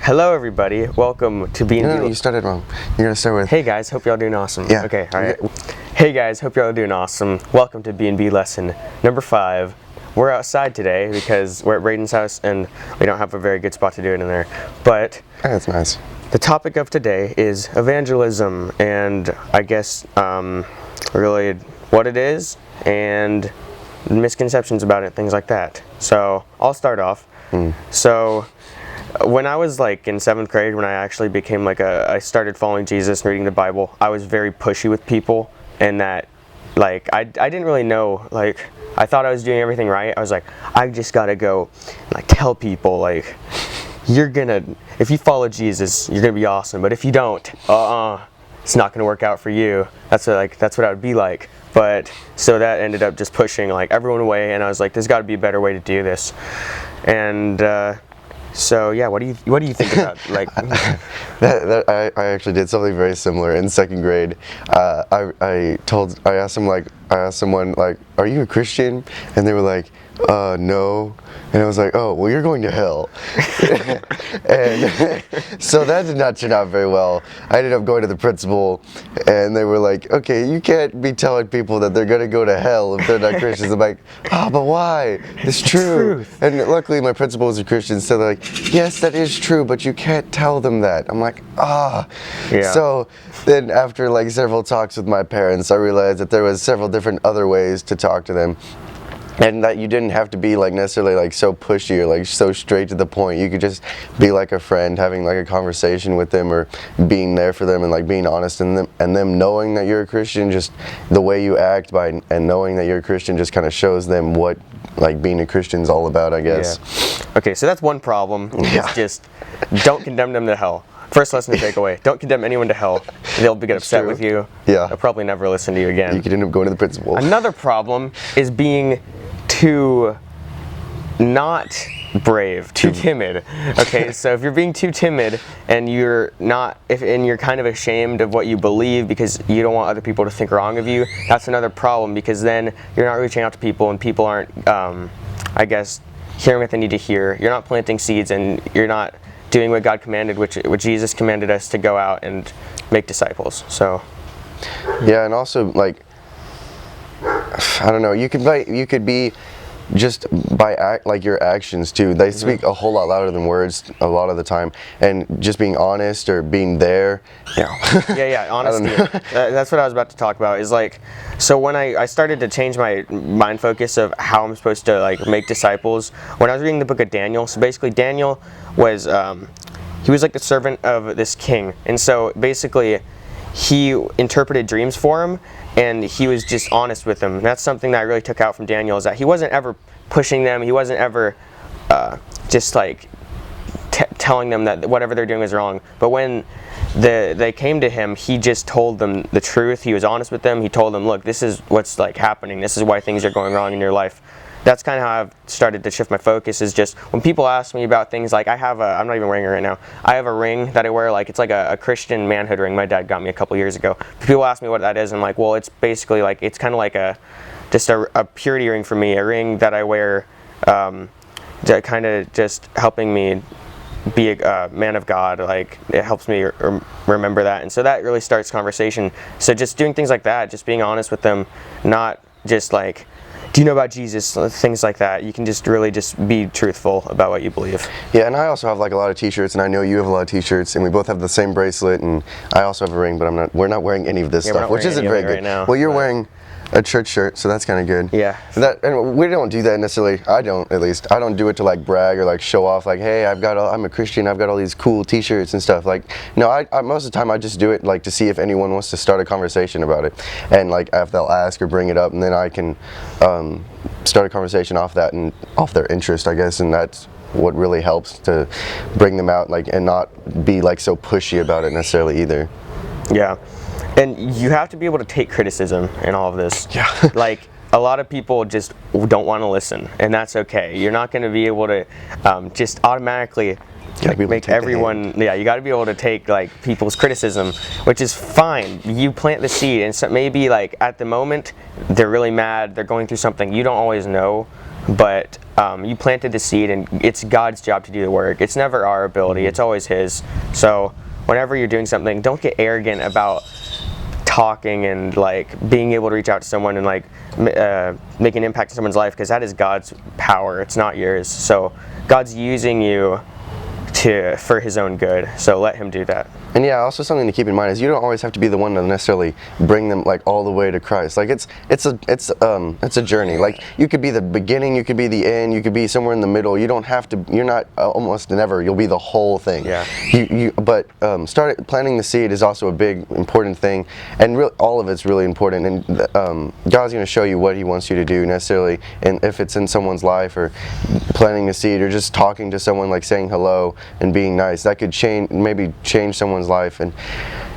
Hello everybody, welcome to B&B. No, you started wrong. You're gonna start with, hey guys, hope y'all doing awesome. Yeah. Okay, alright. Hey guys, hope y'all doing awesome. Welcome to B&B lesson number 5. We're outside today because we're at Brayden's house and we don't have a very good spot to do it in there. But that's nice. The topic of today is evangelism and I guess really what it is and misconceptions about it, things like that. So I'll start off. So when I was like in 7th grade, when I actually became I started following Jesus and reading the Bible, I was very pushy with people, and that like I didn't really know, like I thought I was doing everything right. I was like, I just gotta go and like tell people like, if you follow Jesus, you're gonna be awesome, but if you don't, it's not gonna work out for you. That's what I would be like. But so that ended up just pushing like everyone away, and I was like, there's got to be a better way to do this. And so yeah, what do you think about like I actually did something very similar in 2nd grade. I asked someone like, are you a Christian? And they were like, no. And I was like, oh, well, you're going to hell. And so that did not turn out very well. I ended up going to the principal, and they were like, okay, you can't be telling people that they're going to go to hell if they're not Christians. I'm like, but why? It's true. And luckily my principal was a Christian, so they're like, yes, that is true, but you can't tell them that. I'm like, Yeah. So then after like several talks with my parents, I realized that there was several different other ways to talk to them. And that you didn't have to be like necessarily like so pushy or like so straight to the point. You could just be like a friend, having like a conversation with them, or being there for them and like being honest in them, and them knowing that you're a Christian. Just the way you act and knowing that you're a Christian just kind of shows them what like being a Christian's all about, I guess. Yeah. Okay, so that's one problem. It's just don't condemn them to hell. First lesson to take away: don't condemn anyone to hell. They'll get upset with you. Yeah. They'll probably never listen to you again. You could end up going to the principal. Another problem is being too not brave, too timid. Okay, so if you're being too timid and you're kind of ashamed of what you believe because you don't want other people to think wrong of you, that's another problem, because then you're not reaching out to people and people aren't, I guess, hearing what they need to hear. You're not planting seeds and you're not doing what God commanded, which Jesus commanded us to go out and make disciples. So yeah, and also like, I don't know, you could be just by your actions too. They speak a whole lot louder than words a lot of the time, and just being honest or being there, you know. yeah, honesty. That's what I was about to talk about, is like, so when I started to change my mind focus of how I'm supposed to like make disciples, when I was reading the book of Daniel. So basically Daniel was he was like the servant of this king, and so basically he interpreted dreams for him, and he was just honest with them. And that's something that I really took out from Daniel, is that he wasn't ever pushing them. He wasn't ever just like telling them that whatever they're doing is wrong. But when they came to him, he just told them the truth. He was honest with them. He told them, look, this is what's like happening. This is why things are going wrong in your life. That's kind of how I've started to shift my focus, is just when people ask me about things like, I'm not even wearing it right now. I have a ring that I wear, like it's like a Christian manhood ring my dad got me a couple years ago. People ask me what that is, and I'm like, well, it's basically like, it's kind of like just a purity ring for me, a ring that I wear, kind of just helping me be a man of God. Like it helps me remember that, and so that really starts conversation. So just doing things like that, just being honest with them, not just like, do you know about Jesus? Things like that. You can just really just be truthful about what you believe. Yeah, and I also have like a lot of t-shirts, and I know you have a lot of t-shirts, and we both have the same bracelet, and I also have a ring, but we're not wearing any of this stuff, which isn't very good. Right now, well, you're wearing a church shirt, so that's kind of good. Yeah. And we don't do that necessarily. I don't, at least. I don't do it to like brag or like show off, like, hey, I'm a Christian, I've got all these cool t-shirts and stuff. Like, no, I most of the time I just do it like to see if anyone wants to start a conversation about it, and like if they'll ask or bring it up, and then I can start a conversation off that and off their interest, I guess, and that's what really helps to bring them out, like, and not be like so pushy about it necessarily either. Yeah. And you have to be able to take criticism in all of this. Yeah. Like, a lot of people just don't want to listen, and that's okay. You're not going to be able to just automatically make everyone. Yeah, you got to be able to take like people's criticism, which is fine. You plant the seed, and so maybe like at the moment they're really mad, they're going through something. You don't always know but you planted the seed, and it's God's job to do the work. It's never our ability, it's always His. So whenever you're doing something, don't get arrogant about talking and like being able to reach out to someone and like make an impact in someone's life, because that is God's power, it's not yours. So God's using you for His own good, so let Him do that. And yeah, also something to keep in mind is you don't always have to be the one to necessarily bring them like all the way to Christ. Like it's a journey. Like you could be the beginning, you could be the end, you could be somewhere in the middle. You don't have to. You're not almost never. You'll be the whole thing. Yeah. But start planting the seed is also a big important thing, and all of it's really important. And God's going to show you what He wants you to do necessarily, and if it's in someone's life or planting a seed or just talking to someone, like saying hello and being nice, that could maybe change someone's life, and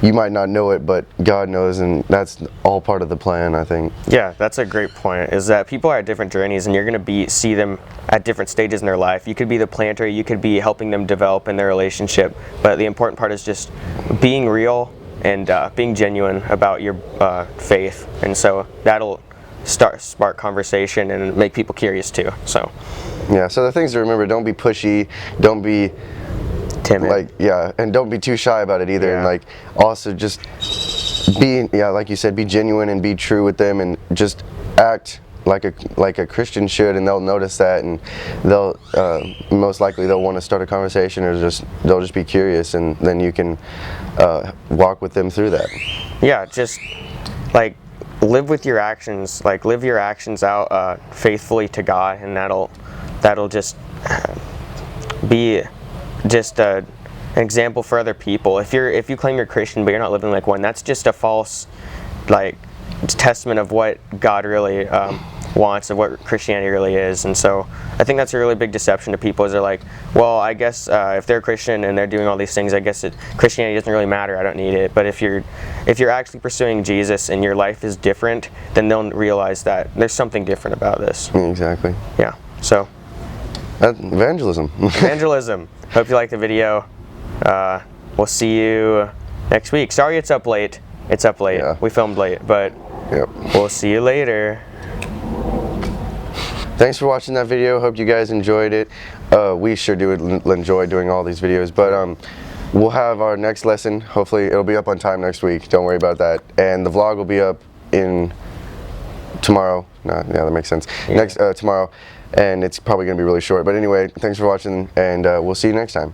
you might not know it, but God knows, and that's all part of the plan, I think. Yeah, that's a great point, is that people are at different journeys, and you're going to see them at different stages in their life. You could be the planter, you could be helping them develop in their relationship, but the important part is just being real and being genuine about your faith, and so that'll spark conversation and make people curious too. So yeah, so the things to remember: don't be pushy, don't be timid, and don't be too shy about it either. Yeah. And like also just be, like you said, be genuine and be true with them, and just act like a Christian should, and they'll notice that, and they'll most likely they'll want to start a conversation, or they'll just be curious, and then you can walk with them through that. Yeah, just like live with your actions, like live your actions out faithfully to God, and that'll just be just an example for other people. If you claim you're Christian but you're not living like one, that's just a false like testament of what God really wants and what Christianity really is. And so I think that's a really big deception to people, is they're like, well, I guess if they're Christian and they're doing all these things, I guess Christianity doesn't really matter, I don't need it. But if you're actually pursuing Jesus and your life is different, then they'll realize that there's something different about this. Exactly. Yeah, so evangelism. Evangelism. Hope you liked the video. We'll see you next week. Sorry it's up late. It's up late. Yeah. We filmed late, but yep. We'll see you later. Thanks for watching that video. Hope you guys enjoyed it. We sure do enjoy doing all these videos, but we'll have our next lesson. Hopefully it'll be up on time next week. Don't worry about that. And the vlog will be up in tomorrow. Yeah, that makes sense. Yeah. Tomorrow. And it's probably going to be really short. But anyway, thanks for watching, and we'll see you next time.